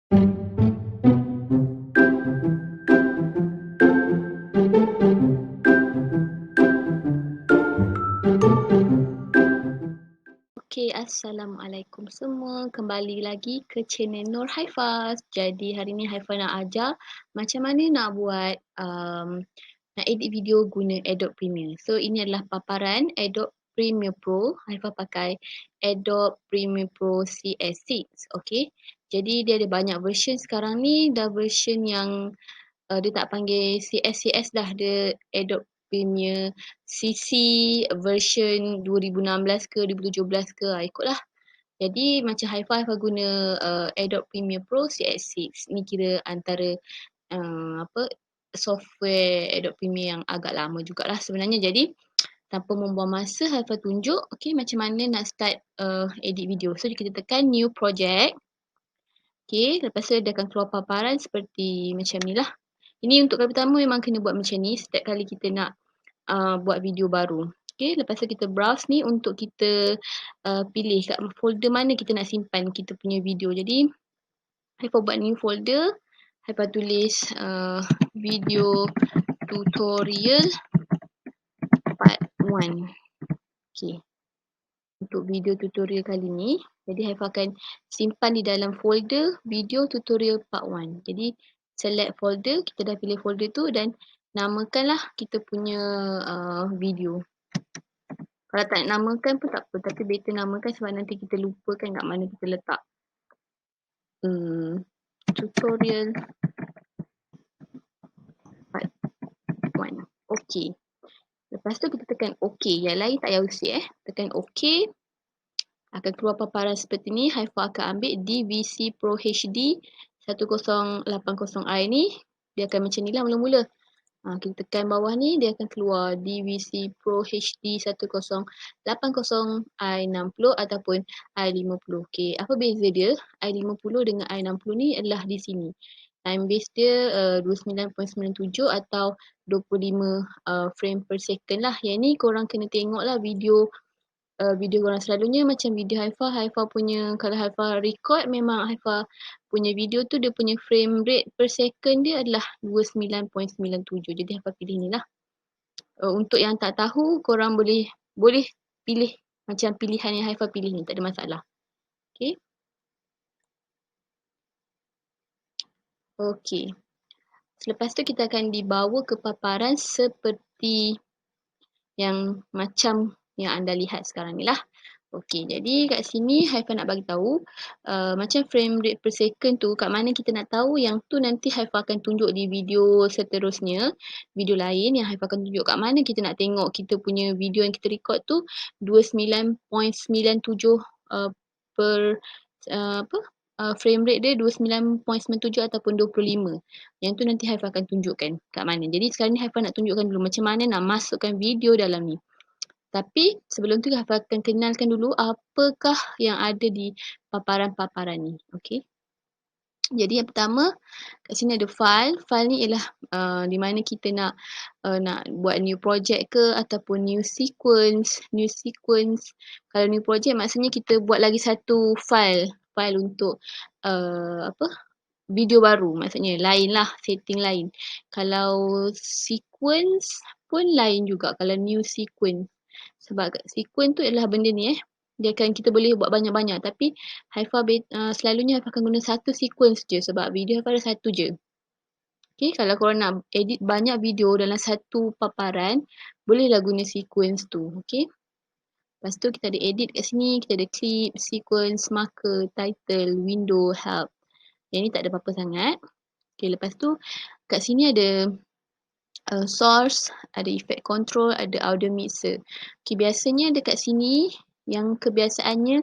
Okey, Assalamualaikum semua. Kembali lagi ke channel Nur Haifaz. Jadi hari ni Haifaz nak ajar macam mana nak buat nak edit video guna Adobe Premiere. So ini adalah paparan Adobe Premiere Pro. Haifaz pakai Adobe Premiere Pro CS6. Okey. Jadi dia ada banyak version sekarang ni. Dah version yang dia tak panggil CS dah, dia Adobe Premiere CC version 2016 ke 2017 ke, ikutlah. Jadi macam Haifaz guna Adobe Premiere Pro CS6. Ni kira antara software Adobe Premiere yang agak lama jugalah sebenarnya. Jadi tanpa membuang masa, Haifaz tunjuk macam mana nak start edit video. So kita tekan new project. Lepas tu dia akan keluar paparan seperti macam ni lah. Ini untuk kali pertama memang kena buat macam ni setiap kali kita nak buat video baru. Lepas tu kita browse ni untuk kita pilih kat folder mana kita nak simpan kita punya video. Jadi Haifaz buat new folder, Haifaz tulis video tutorial part 1. Untuk video tutorial kali ni, jadi Haifaz akan simpan di dalam folder video tutorial part 1. Jadi select folder, kita dah pilih folder tu dan namakanlah kita punya video. Kalau tak namakan pun tak apa, tapi better namakan sebab nanti kita lupakan kat mana kita letak. Tutorial part 1. Okey. Lepas tu kita tekan OK. Yang lain tak payah usik Tekan OK. Akan keluar paparan seperti ni. Haifaz akan ambil DVC Pro HD 1080i ni. Dia akan macam ni lah mula-mula. Kita tekan bawah ni, dia akan keluar DVC Pro HD 1080i 60 ataupun i50. Okey, apa beza dia? i50 dengan i60 ni adalah di sini. Time base dia 29.97 atau 25 frame per second lah. Yang ni korang kena tengok lah video korang selalunya macam video Haifaz punya, kalau Haifaz record memang Haifaz punya video tu dia punya frame rate per second dia adalah 29.97. Jadi Haifaz pilih ni lah. Untuk yang tak tahu, korang boleh pilih macam pilihan yang Haifaz pilih ni, tak ada masalah. Okey. Selepas tu kita akan dibawa ke paparan seperti yang macam yang anda lihat sekarang ni lah. Okey, jadi kat sini Haifaz nak bagi tahu macam frame rate per second tu, kat mana kita nak tahu yang tu nanti Haifaz akan tunjuk di video seterusnya. Video lain yang Haifaz akan tunjuk kat mana kita nak tengok kita punya video yang kita record tu 29.97 per frame rate dia 29.97 ataupun 25. Yang tu nanti Haifaz akan tunjukkan kat mana. Jadi sekarang ni Haifaz nak tunjukkan dulu macam mana nak masukkan video dalam ni. Tapi sebelum tu Haifaz akan kenalkan dulu apakah yang ada di paparan-paparan ni. Okey. Jadi yang pertama, kat sini ada file. File ni ialah di mana kita nak buat new project ke ataupun new sequence. New sequence. Kalau new project maksudnya kita buat lagi satu file untuk video baru, maksudnya lain lah, setting lain. Kalau sequence pun lain juga kalau new sequence. Sebab sequence tu adalah benda ni kita boleh buat banyak-banyak, tapi Haifaz selalunya Haifaz akan guna satu sequence je sebab video Haifaz ada satu je. Okey, kalau korang nak edit banyak video dalam satu paparan, bolehlah guna sequence tu. Okey. Lepas tu kita ada edit kat sini, kita ada clip, sequence, marker, title, window, help. Yang ni tak ada apa-apa sangat. Okey, lepas tu kat sini ada source, ada effect control, ada audio mixer. Okey, biasanya dekat sini yang kebiasaannya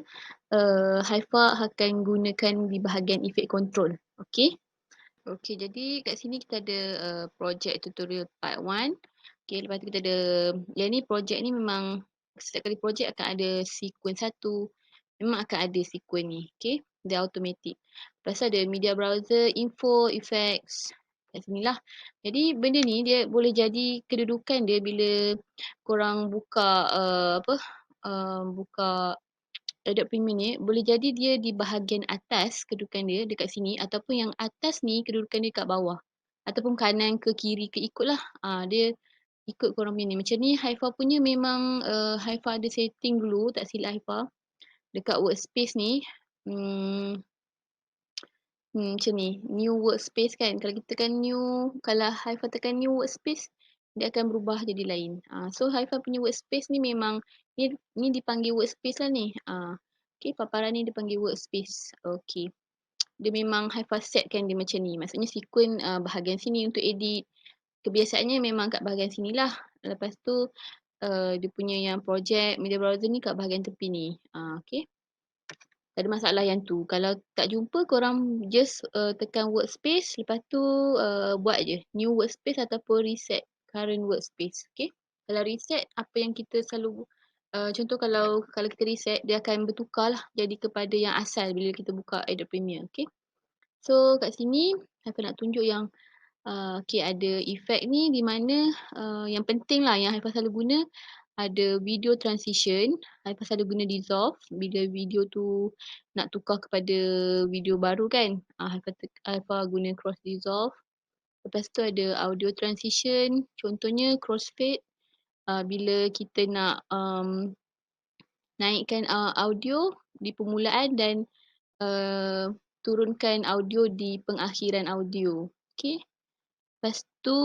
Haifaz akan gunakan di bahagian effect control. Okey. Okey, jadi kat sini kita ada project tutorial part 1. Okey, lepas tu kita ada yang ni project ni memang setiap kali project akan ada sequence satu. Memang akan ada sequence ni. Okey, dia automatic. Lepas tu ada media browser, info, effects. Kat sini lah. Jadi benda ni dia boleh jadi kedudukan dia bila korang buka buka Adobe Premiere ni boleh jadi dia di bahagian atas kedudukan dia dekat sini ataupun yang atas ni kedudukan dia kat bawah. Ataupun kanan ke kiri ke ikutlah. Dia ikut korang punya ni. Macam ni Haifa punya memang Haifa ada setting dulu tak silap Haifa. Dekat workspace ni. Hmm, macam ni. New workspace kan. Kalau kita tekan new, kalau Haifa tekan new workspace, dia akan berubah jadi lain. So Haifa punya workspace ni memang ni dipanggil workspace lah ni. Okay, paparan ni dipanggil workspace. Okay. Dia memang Haifa setkan dia macam ni. Maksudnya sequence bahagian sini untuk edit. Kebiasaannya memang kat bahagian sini lah. Lepas tu dia punya yang project media browser ni kat bahagian tepi ni. Okay. Tak ada masalah yang tu. Kalau tak jumpa, korang just tekan workspace. Lepas tu buat je. New workspace ataupun reset current workspace. Okay. Kalau reset, apa yang kita selalu contoh kalau kita reset, dia akan bertukar lah jadi kepada yang asal bila kita buka Adobe Premiere. Okay. So kat sini, saya nak tunjuk yang okay, ada efek ni di mana yang penting lah yang Haifaz selalu guna ada video transition. Haifaz selalu guna dissolve bila video tu nak tukar kepada video baru kan. Haifaz guna cross dissolve. Lepas tu ada audio transition. Contohnya crossfade. Bila kita nak naikkan audio di permulaan dan turunkan audio di pengakhiran audio. Okay. Lepas tu,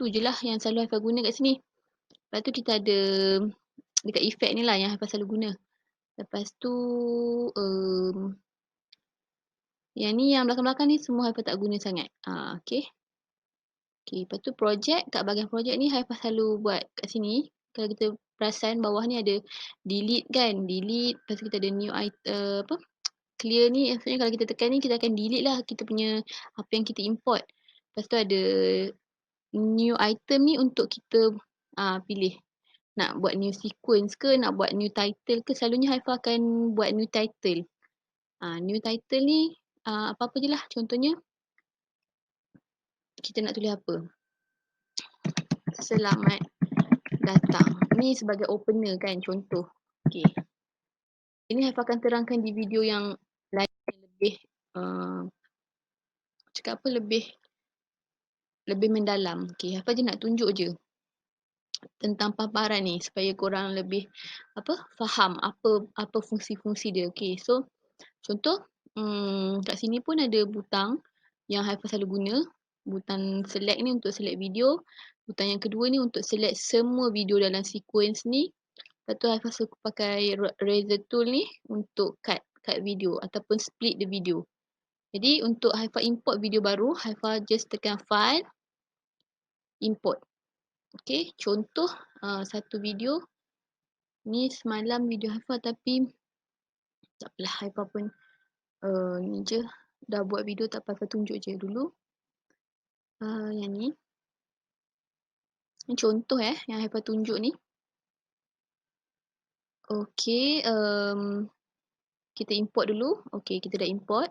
tu je lah yang selalu Haifaz guna kat sini. Lepas tu kita ada dekat efek ni lah yang Haifaz selalu guna. Lepas tu, yang ni yang belakang-belakang ni semua Haifaz tak guna sangat. Okay. Okay, lepas tu project, kat bahagian project ni Haifaz selalu buat kat sini. Kalau kita perasan bawah ni ada delete kan, delete. Lepas tu kita ada new item, clear ni, maksudnya kalau kita tekan ni kita akan delete lah kita punya apa yang kita import. Lepas tu ada new item ni untuk kita pilih nak buat new sequence ke, nak buat new title ke. Selalunya Haifa akan buat new title. New title ni apa-apa je lah. Contohnya kita nak tulis apa. Selamat datang. Ni sebagai opener kan, contoh. Okay. Ini Haifa akan terangkan di video yang lain yang lebih cakap apa lebih mendalam. Okay, Haifa je nak tunjuk je tentang paparan ni supaya korang lebih faham apa fungsi-fungsi dia. Okay, so contoh kat sini pun ada butang yang Haifa selalu guna. Butang select ni untuk select video. Butang yang kedua ni untuk select semua video dalam sequence ni. Lepas tu Haifa suka pakai razor tool ni untuk cut video ataupun split the video. Jadi untuk Haifa import video baru, Haifa just tekan file, import. Okay, contoh satu video. Ni semalam video Haifa tapi tak apalah Haifa pun ni je. Dah buat video tak apa, tunjuk je dulu. Yang ni. Ni contoh yang Haifa tunjuk ni. Okay, kita import dulu. Okay, kita dah import.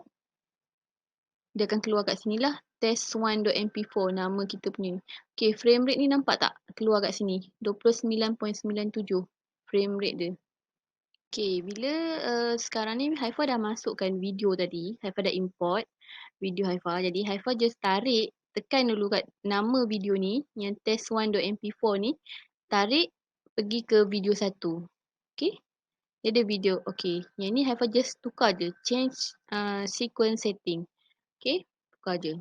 Dia akan keluar kat sini lah. Test1.mp4 nama kita punya. Okay, frame rate ni nampak tak? Keluar kat sini. 29.97 frame rate dia. Okay, bila sekarang ni Haifa dah masukkan video tadi. Haifa dah import video Haifa. Jadi Haifa just tarik, tekan dulu kat nama video ni. Yang test1.mp4 ni. Tarik, pergi ke video 1. Okay. Dia ada video. Okay. Yang ni Haifa just tukar je. Change sequence setting. Okay. Tukar je.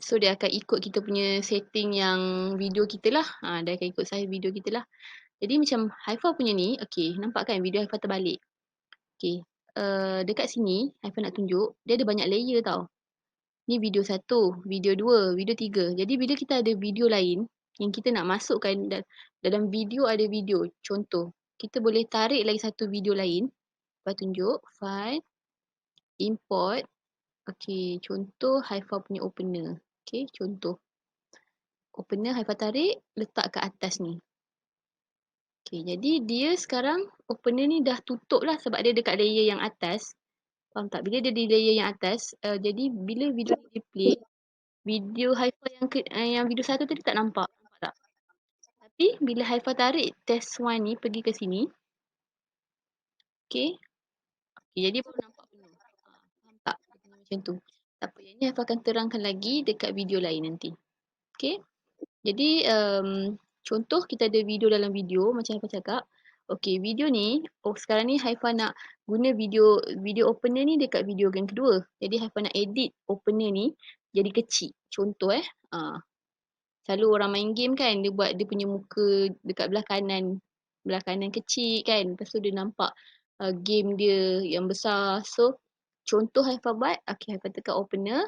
So dia akan ikut kita punya setting yang video kita lah. Dia akan ikut saiz video kita lah. Jadi macam Haifa punya ni. Okay. Nampak kan video Haifa terbalik. Okay. Dekat sini Haifa nak tunjuk. Dia ada banyak layer tau. Ni video 1. Video 2. Video 3. Jadi bila kita ada video lain. Yang kita nak masukkan. Dalam video ada video. Contoh. Kita boleh tarik lagi satu video lain. Lepas tunjuk. File. Import. Okay, contoh Haifa punya opener. Okay, contoh. Opener Haifa tarik, letak kat atas ni. Okay, jadi dia sekarang opener ni dah tutup lah sebab dia dekat layer yang atas. Faham tak? Bila dia di layer yang atas, jadi bila video dia play, video Haifa yang video 1 tadi tak nampak. Nampak tak? Tapi bila Haifa tarik test 1 ni pergi ke sini, Okay. Okay, jadi baru nampak penuh. Faham tak? Dia kena macam tu. Tak apa, yang ni Haifah akan terangkan lagi dekat video lain nanti. Okay. Jadi contoh kita ada video dalam video macam Haifah cakap. Okay, video ni, sekarang ni Haifah nak guna video opener ni dekat video yang kedua. Jadi Haifah nak edit opener ni jadi kecil. Contoh selalu orang main game kan, dia buat dia punya muka dekat belah kanan kecil kan. Lepas tu dia nampak game dia yang besar. So, contoh Haifah buat, okay, Haifah tekan opener.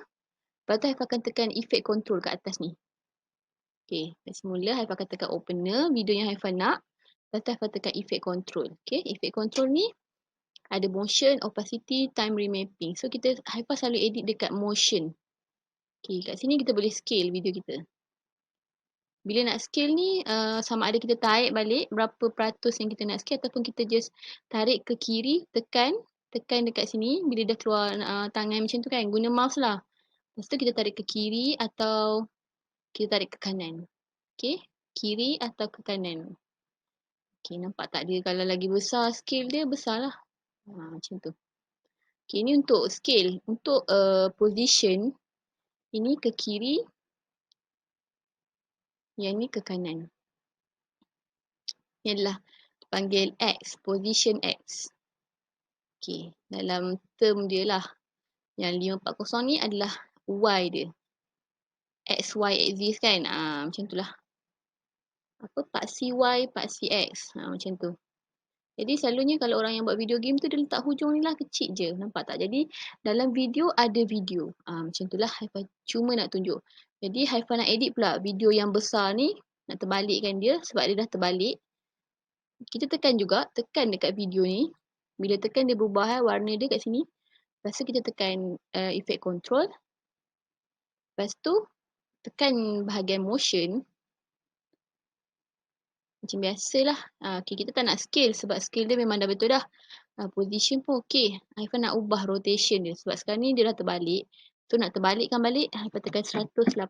Lepas tu Haifah akan tekan effect control kat atas ni. Okay, semula Haifah akan tekan opener, video yang Haifah nak. Lepas tu Haifah tekan effect control. Okay, effect control ni ada motion, opacity, time remapping. So, Haifah selalu edit dekat motion. Okay, kat sini kita boleh scale video kita. Bila nak scale ni, sama ada kita tarik balik berapa peratus yang kita nak scale ataupun kita just tarik ke kiri, tekan dekat sini. Bila dah keluar tangan macam tu kan, guna mouse lah. Lepas tu kita tarik ke kiri atau kita tarik ke kanan. Okay, kiri atau ke kanan. Okay, nampak tak dia kalau lagi besar scale dia besar lah. Macam tu. Okay, ni untuk scale. Untuk position, ini ke kiri, yang ni ke kanan. Ni adalah panggil X, position X. Okay, dalam term dia lah. Yang 540 ni adalah Y dia. X, Y axis kan. Macam tu lah. Apa? Part CY, part CX. Macam tu. Jadi selalunya kalau orang yang buat video game tu dia letak hujung ni lah kecil je. Nampak tak? Jadi dalam video ada video. Macam tu lah Haifah cuma nak tunjuk. Jadi Haifah nak edit pula video yang besar ni. Nak terbalikkan dia sebab dia dah terbalik. Kita tekan juga. Tekan dekat video ni. Bila tekan dia berubah warna dia kat sini. Lepas tu kita tekan effect control. Lepas tu tekan bahagian motion. Macam biasalah. Okay, kita tak nak scale sebab scale dia memang dah betul dah. Position pun okay. Haifah nak ubah rotation dia. Sebab sekarang ni dia dah terbalik. So nak terbalikkan balik, Haifah tekan 180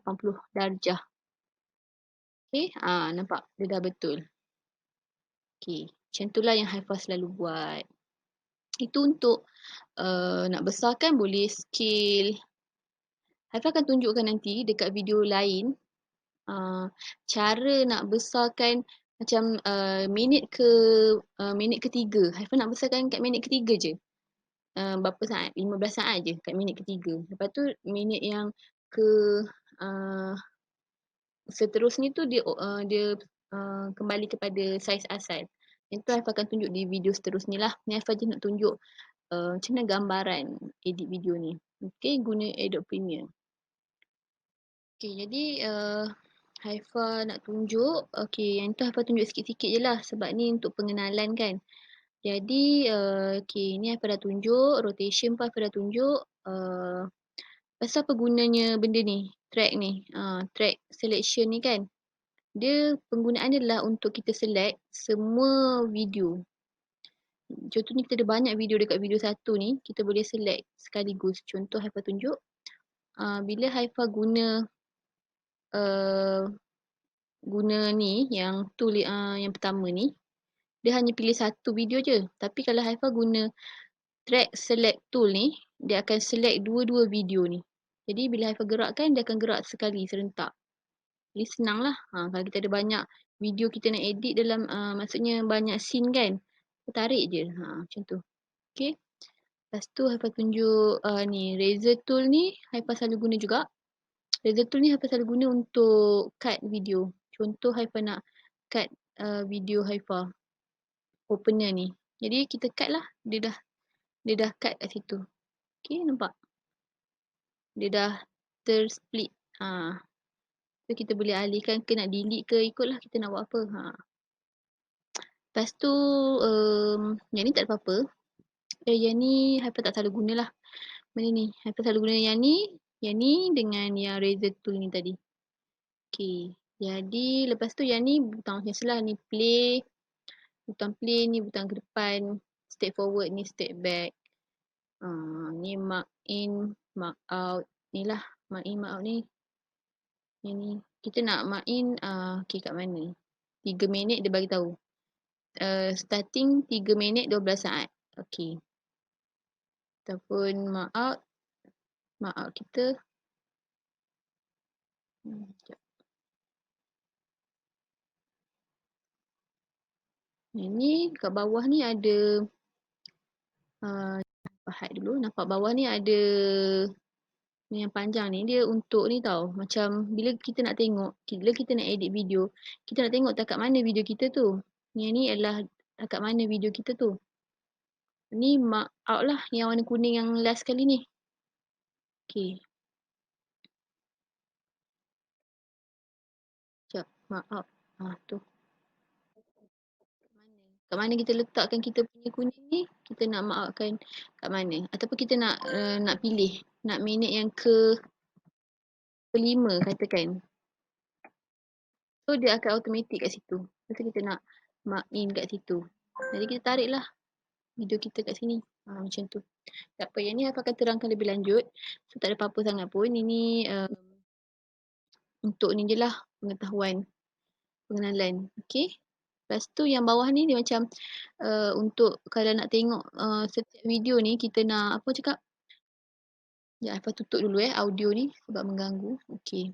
darjah. Okay, nampak? Dia dah betul. Okay, macam itulah yang Haifah selalu buat. Itu untuk nak besarkan boleh scale. Haifah akan tunjukkan nanti dekat video lain. Cara nak besarkan macam minit ketiga. Haifah nak besarkan kat minit ketiga je. Berapa saat? 15 saat je kat minit ketiga. Lepas tu minit yang ke seterusnya tu dia kembali kepada saiz asal. Itu Haifah akan tunjuk di video seterusnya lah. Ni Haifah je nak tunjuk macam mana gambaran edit video ni. Okay, guna Adobe Premiere. Okay, jadi Haifah nak tunjuk. Okay, yang tu Haifah tunjuk sikit-sikit je lah. Sebab ni untuk pengenalan kan. Jadi, okay, ni Haifah dah tunjuk. Rotation pun Haifah dah tunjuk. Pasal apa gunanya benda ni? Track ni. Track selection ni kan. Dia penggunaan dia adalah untuk kita select semua video. Contohnya kita ada banyak video dekat video satu ni. Kita boleh select sekaligus. Contoh Haifah tunjuk. Bila Haifah guna ni yang tool yang pertama ni, dia hanya pilih satu video je. Tapi kalau Haifah guna track select tool ni, dia akan select dua-dua video ni. Jadi bila Haifah gerakkan, dia akan gerak sekali serentak. Jadi senang lah. Kalau kita ada banyak video kita nak edit dalam maksudnya banyak scene kan, tarik je. Macam tu. Okay. Lepas tu Haifah tunjuk ni razor tool ni Haifah selalu guna juga. Razor tool ni Haifah selalu guna untuk cut video. Contoh Haifah nak cut video Haifah opener ni. Jadi kita cut lah. Dia dah cut kat situ. Okay, nampak? Dia dah tersplit. So kita boleh alihkan ke nak delete ke, ikutlah kita nak buat apa. Lepas tu yang ni tak ada apa-apa. Yang ni Haifah tak selalu gunalah. Benda ni Haifah selalu guna yang ni dengan yang razor tool ni tadi. Okay, jadi lepas tu yang ni butang macam selah ni play. Butang play ni butang ke depan. Step forward ni step back. Ni mark in, mark out. Ni lah mark in, mark out ni. Yang ni kita nak mark in okay, kat mana? 3 minit dia bagi tahu. Starting 3 minit 12 saat. Okey. Ataupun mak kita. Sekejap. Ini kat bawah ni ada hide dulu. Nampak bawah ni ada ni yang panjang ni, dia untuk ni tau. Macam bila kita nak tengok, bila kita nak edit video, kita nak tengok tak kat mana video kita tu. Yang ni adalah kat mana video kita tu. Ni mark out lah yang warna kuning yang last kali ni. Okay. Sekejap. Mark out. Tu. Kat mana kita letakkan kita punya kuning ni, kita nak mark outkan kat mana. Ataupun kita nak pilih. Nak minit yang kelima katakan. So dia akan automatic kat situ. Lepas tu kita nak mark in kat situ. Jadi kita tarik lah video kita kat sini. Macam tu. Tak apa, yang ni Haifah akan terangkan lebih lanjut. So tak ada apa-apa sangat pun. Ini untuk ni je lah pengetahuan, pengenalan. Okay. Lepas tu yang bawah ni dia macam untuk kalau nak tengok setiap video ni kita nak apa cakap. Ya, Haifah tutup dulu audio ni sebab mengganggu. Okay.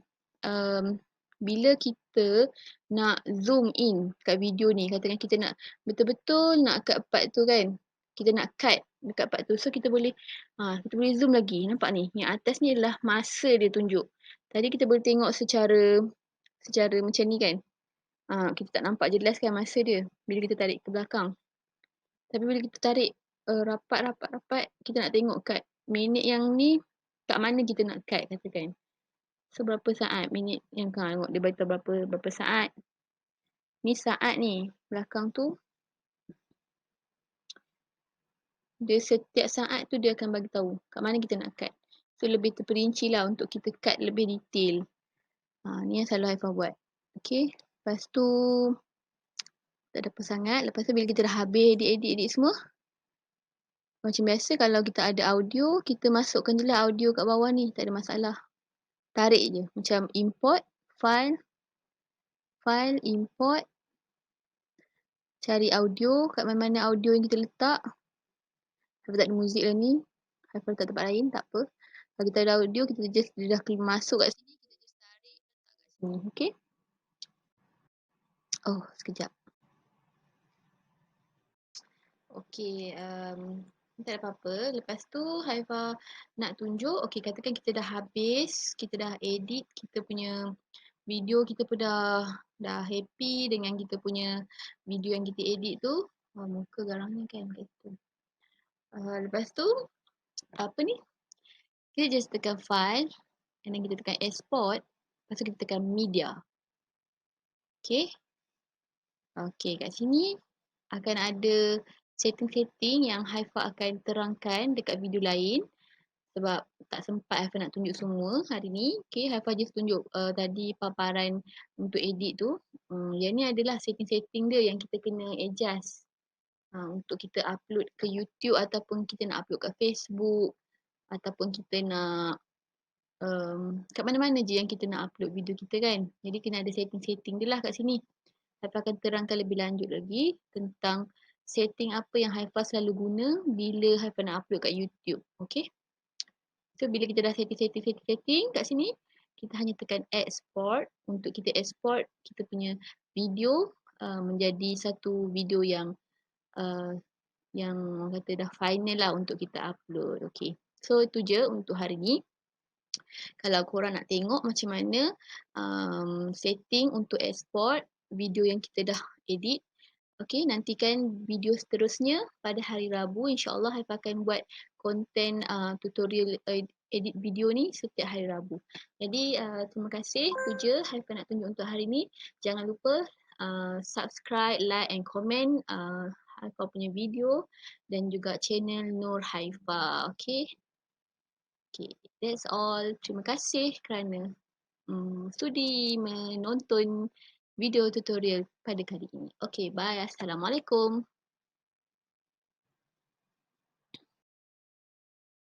Bila kita nak zoom in kat video ni, katakan kita nak betul-betul nak kat part tu kan. Kita nak cut dekat part tu. So kita boleh zoom lagi. Nampak ni? Yang atas ni adalah masa dia tunjuk. Tadi kita boleh tengok secara macam ni kan. Kita tak nampak jelas kan masa dia bila kita tarik ke belakang. Tapi bila kita tarik rapat, kita nak tengok kat minit yang ni kat mana kita nak cut katakan. So berapa saat minit yang tengok dia beritahu berapa saat. Ni saat ni. Belakang tu dia setiap saat tu dia akan bagi tahu kat mana kita nak cut. So lebih terperinci lah untuk kita cut lebih detail. Ni yang selalu Haifah buat. Okay. Lepas tu tak ada apa sangat. Lepas tu bila kita dah habis edit semua. Macam biasa kalau kita ada audio, kita masukkan je lah audio kat bawah ni. Tak ada masalah. Tarik je. Macam import, file, import. Cari audio. Kat mana-mana audio yang kita letak. Haifah tak ada muzik lah ni. Haifah letak tempat lain. Tak apa. Kalau kita ada audio, kita just dia dah masuk kat sini. Kita just tarik kat sini. Okay. Oh, sekejap. Okay. Tak ada apa-apa. Lepas tu Haifah nak tunjuk. Okay, katakan kita dah habis. Kita dah edit. Kita punya video kita pun dah happy dengan kita punya video yang kita edit tu. Muka garangnya kan kat situ. Lepas tu apa ni? Kita just tekan file and then kita tekan export. Lepas tu kita tekan media. Okay. Okay, kat sini akan ada setting-setting yang Haifah akan terangkan dekat video lain. Sebab tak sempat Haifah nak tunjuk semua hari ni. Okay, Haifah just tunjuk tadi paparan untuk edit tu. Yang ni adalah setting-setting dia yang kita kena adjust. Untuk kita upload ke YouTube ataupun kita nak upload ke Facebook. Ataupun kita nak kat mana-mana je yang kita nak upload video kita kan. Jadi kena ada setting-setting dia lah kat sini. Haifah akan terangkan lebih lanjut lagi tentang setting apa yang Haifah selalu guna bila Haifah nak upload kat YouTube. Okay. So bila kita dah setting kat sini, kita hanya tekan export untuk kita export kita punya video menjadi satu video yang orang kata dah final lah untuk kita upload. Okay. So itu je untuk hari ni. Kalau korang nak tengok macam mana setting untuk export video yang kita dah edit. Okay, nantikan video seterusnya pada hari Rabu. InsyaAllah Haifah akan buat konten tutorial edit video ni setiap hari Rabu. Jadi terima kasih. Itu je Haifah nak tunjuk untuk hari ni. Jangan lupa subscribe, like and comment Haifah punya video dan juga channel Nur Haifah. Okay. Okay, that's all. Terima kasih kerana sudi menonton video tutorial pada kali ini. Okay, bye. Assalamualaikum.